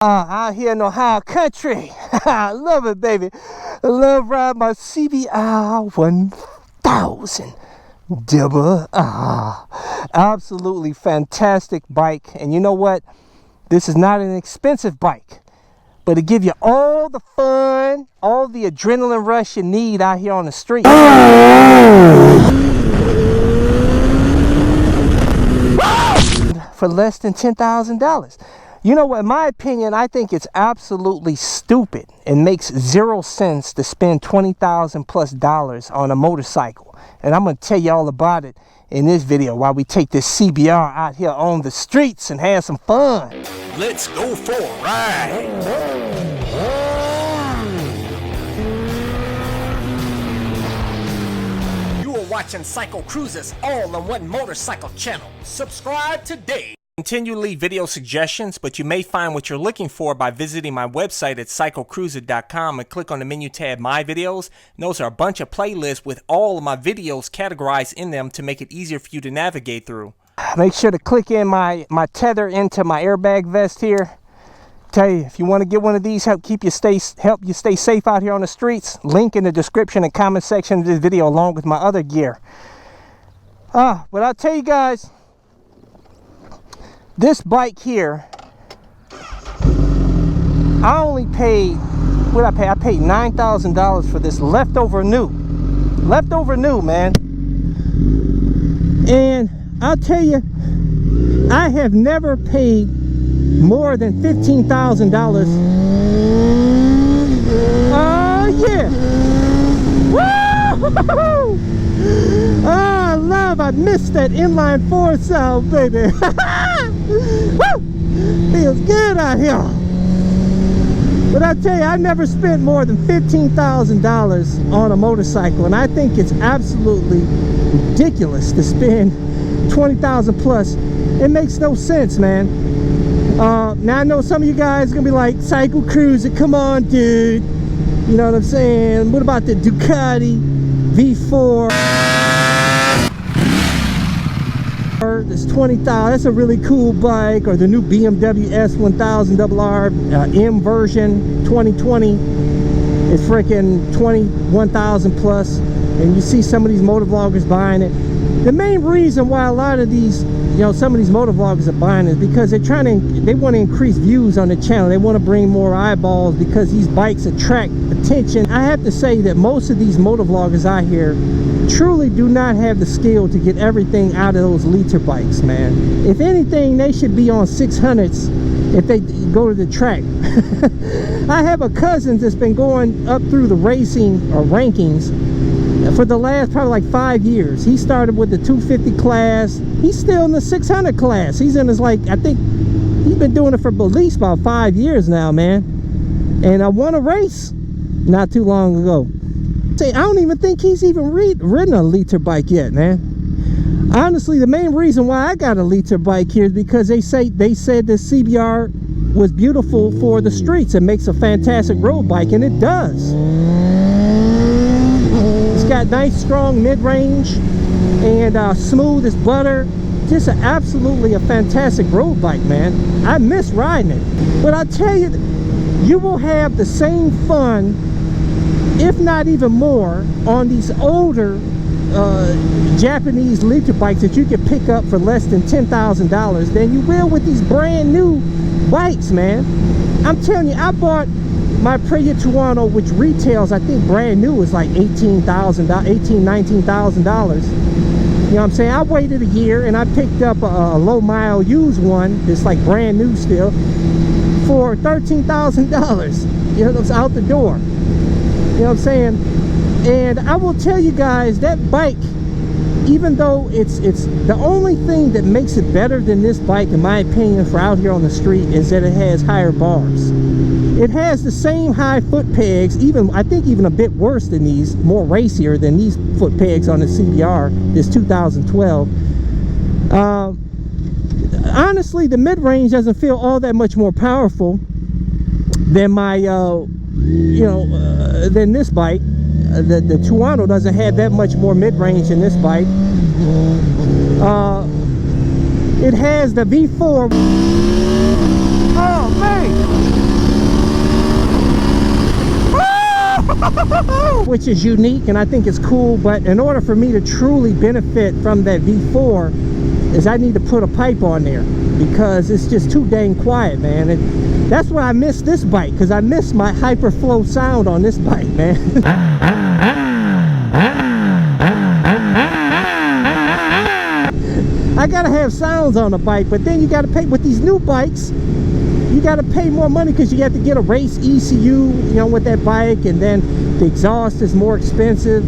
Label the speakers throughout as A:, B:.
A: Out here in Ohio country. I love it, baby. I love riding my CBR 1000 double. Absolutely fantastic bike. And you know what? This is not an expensive bike, but it gives you all the fun, all the adrenaline rush you need out here on the street. For less than $10,000. You know what, in my opinion, I think it's absolutely stupid. It makes zero sense to spend $20,000+ on a motorcycle. And I'm going to tell you all about it in this video while we take this CBR out here on the streets and have some fun.
B: Let's go for a ride. You are watching CycleCruza's all-in-one motorcycle channel. Subscribe today. Continue to leave video suggestions, but you may find what you're looking for by visiting my website at CycleCruza.com and click on the menu tab My Videos. And those are a bunch of playlists with all of my videos categorized in them to make it easier for you to navigate through.
A: Make sure to click in my tether into my airbag vest here. Tell you, if you want to get one of these, help you stay safe out here on the streets, link in the description and comment section of this video along with my other gear. But I'll tell you guys, this bike here, I only paid, what I paid? I paid $9,000 for this leftover new, man. And I'll tell you, I have never paid more than $15,000. Oh yeah! Woo! I missed that inline four sound, baby. Woo! Feels good out here. But I tell you, I never spent more than $15,000 on a motorcycle, and I think it's absolutely ridiculous to spend $20,000+. It makes no sense, man. Now I know some of you guys are gonna be like, CycleCruza, come on, dude. You know what I'm saying? What about the Ducati V4? This $20,000, that's a really cool bike. Or the new BMW S1000RR M version 2020 is freaking $21,000+. And you see some of these motovloggers buying it. The main reason why a lot of these, some of these motovloggers are buying it is because they want to increase views on the channel. They want to bring more eyeballs because these bikes attract attention. I have to say that most of these motovloggers out here truly do not have the skill to get everything out of those liter bikes, man. If anything, they should be on 600s if they go to the track. I have a cousin that's been going up through the racing or rankings for the last probably like 5 years. He started with the 250 class. He's still in the 600 class. He's in his, like, I think he's been doing it for at least about 5 years now, man. And I won a race not too long ago. I don't even think he's even ridden a liter bike yet, man. Honestly, the main reason why I got a liter bike here is because they said this CBR was beautiful for the streets. It makes a fantastic road bike, and it does. It's got nice, strong mid-range and smooth as butter. Just absolutely a fantastic road bike, man. I miss riding it. But I tell you, you will have the same fun, if not even more, on these older Japanese liter bikes that you can pick up for less than $10,000 than you will with these brand new bikes, man. I'm telling you, I bought my Praia Tuono, which retails, I think brand new, is like $19,000. You know what I'm saying? I waited a year and I picked up a low mile used one that's like brand new still for $13,000. You know, it's out the door. You know what I'm saying? And I will tell you guys, that bike, even though it's the only thing that makes it better than this bike, in my opinion, for out here on the street, is that it has higher bars. It has the same high foot pegs, I think even a bit worse than these, more racier than these foot pegs on the CBR, this 2012. Honestly, the mid-range doesn't feel all that much more powerful than my than this bike. The Tuono doesn't have that much more mid-range in this bike. It has the V4. Oh man! which is unique and I think it's cool. But in order for me to truly benefit from that V4 is I need to put a pipe on there, because it's just too dang quiet, man. And that's why I miss this bike, because I miss my hyper flow sound on this bike, man. I gotta have sounds on the bike, but then you gotta pay with these new bikes. You gotta pay more money because you have to get a race ECU, you know, with that bike, and then the exhaust is more expensive.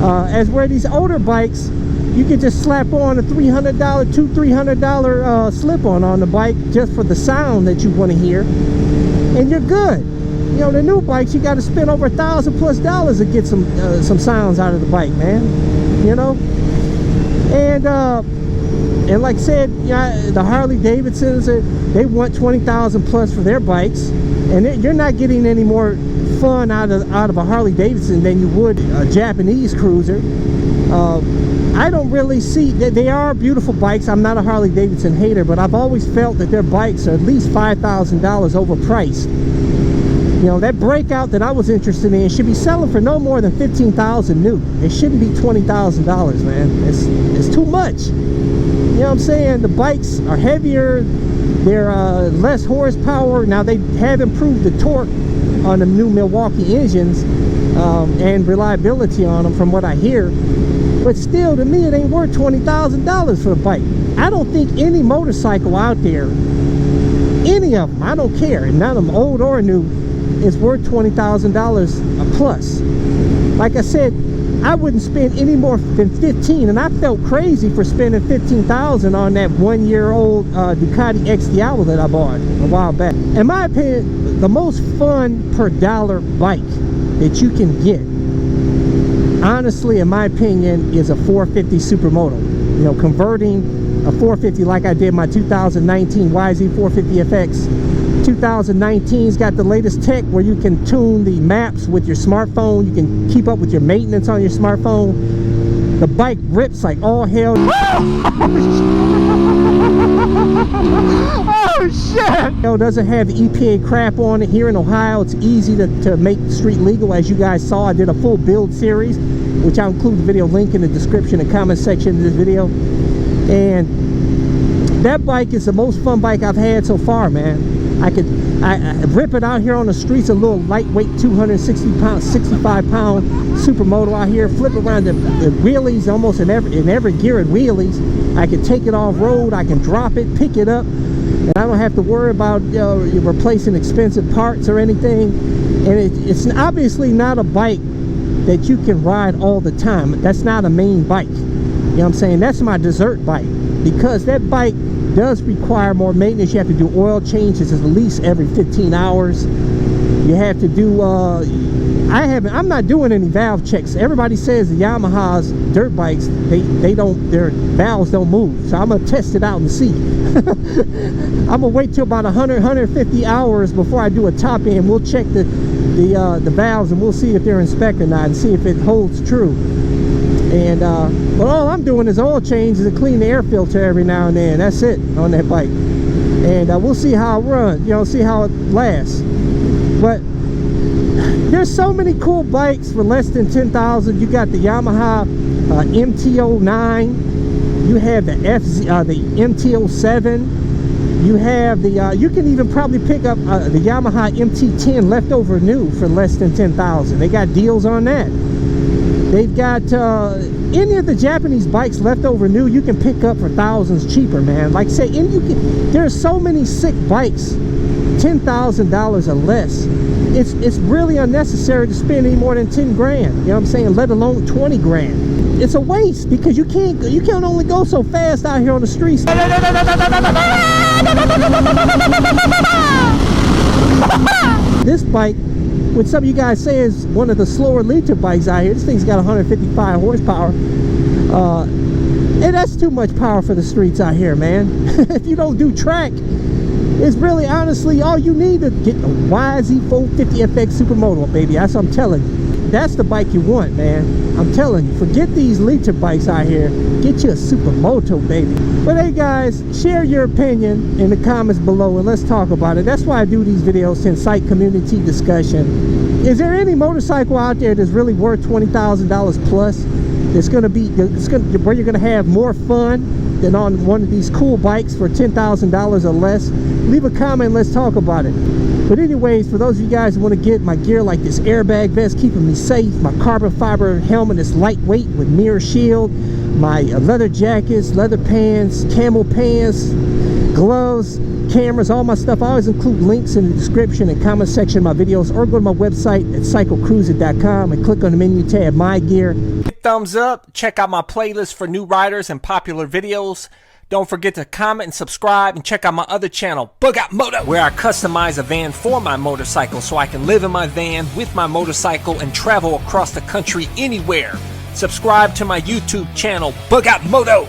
A: As where these older bikes, you can just slap on a $300, $200-300 slip-on the bike just for the sound that you want to hear, and you're good. You know, the new bikes, you got to spend over $1,000+ to get some sounds out of the bike, man. You know, and like I said, yeah, the Harley Davidsons, they want $20,000+ for their bikes, and you're not getting any more fun out of a Harley Davidson than you would a Japanese cruiser. I don't really see that they are beautiful bikes. I'm not a Harley Davidson hater, but I've always felt that their bikes are at least $5,000 overpriced. You know, that Breakout that I was interested in should be selling for no more than $15,000 new. It shouldn't be $20,000, man. It's too much. You know what I'm saying? The bikes are heavier, they're less horsepower. Now, they have improved the torque on the new Milwaukee engines and reliability on them from what I hear, but still, to me, it ain't worth $20,000 for a bike. I don't think any motorcycle out there, any of them, I don't care, and none of them, old or new, is worth $20,000 plus. Like I said, I wouldn't spend any more than $15,000, and I felt crazy for spending $15,000 on that 1-year-old Ducati X Diablo that I bought a while back. In my opinion, the most fun per dollar bike that you can get, honestly, in my opinion, is a 450 Supermoto. You know, converting a 450 like I did my 2019 YZ450FX. 2019's got the latest tech where you can tune the maps with your smartphone. You can keep up with your maintenance on your smartphone. The bike rips like all hell. Oh shit! You know, doesn't have the EPA crap on it. Here in Ohio, it's easy to make street legal. As you guys saw, I did a full build series, which I'll include the video link in the description and comment section of this video. And that bike is the most fun bike I've had so far, man. I rip it out here on the streets, a little lightweight 260 pound, 65 pound Supermoto out here, flip around the wheelies almost in every gear at wheelies. I can take it off road, I can drop it, pick it up, and I don't have to worry about replacing expensive parts or anything. And it's obviously not a bike that you can ride all the time. That's not a main bike. You know what I'm saying? That's my dessert bike, because that bike does require more maintenance. You have to do oil changes at least every 15 hours. You have to do I'm not doing any valve checks. Everybody says the Yamaha's dirt bikes, their valves don't move. So I'm gonna test it out and see. I'm gonna wait till about 150 hours before I do a top end. We'll check the valves and we'll see if they're inspected or not, and see if it holds true. And but all I'm doing is oil changes and clean the air filter every now and then. That's it on that bike. And we'll see how it runs, you know, see how it lasts. But there's so many cool bikes for less than $10,000. You got the Yamaha MT-09. You have the MT-07. You have the you can even probably pick up the Yamaha MT-10 leftover new for less than $10,000. They got deals on that. They've got any of the Japanese bikes leftover new you can pick up for thousands cheaper, man. Like I say, there's so many sick bikes, $10,000 or less. It's really unnecessary to spend any more than 10 grand. You know what I'm saying? Let alone 20 grand. It's a waste, because you can only go so fast out here on the streets. This bike, which some of you guys say is one of the slower liter bikes out here, this thing's got 155 horsepower. And that's too much power for the streets out here, man. If you don't do track, it's really, honestly, all you need to get a YZ450FX Supermoto, baby. That's what I'm telling you. that's the bike you want, man. I'm telling you, forget these liter bikes out here. Get you a Supermoto, baby. But hey guys, share your opinion in the comments below and let's talk about it. That's why I do these videos, to incite community discussion. Is there any motorcycle out there that's really worth $20,000 plus? That's gonna be, where you're gonna have more fun than on one of these cool bikes for $10,000 or less? Leave a comment, let's talk about it. But anyways, for those of you guys who want to get my gear like this airbag vest keeping me safe, my carbon fiber helmet that's lightweight with mirror shield, my leather jackets, leather pants, camel pants, gloves, cameras, all my stuff, I always include links in the description and comment section of my videos, or go to my website at CycleCruza.com and click on the menu tab My Gear.
B: Hit thumbs up, check out my playlist for new riders and popular videos. Don't forget to comment and subscribe, and check out my other channel, Bug Out Moto, where I customize a van for my motorcycle so I can live in my van with my motorcycle and travel across the country anywhere. Subscribe to my YouTube channel, Bug Out Moto.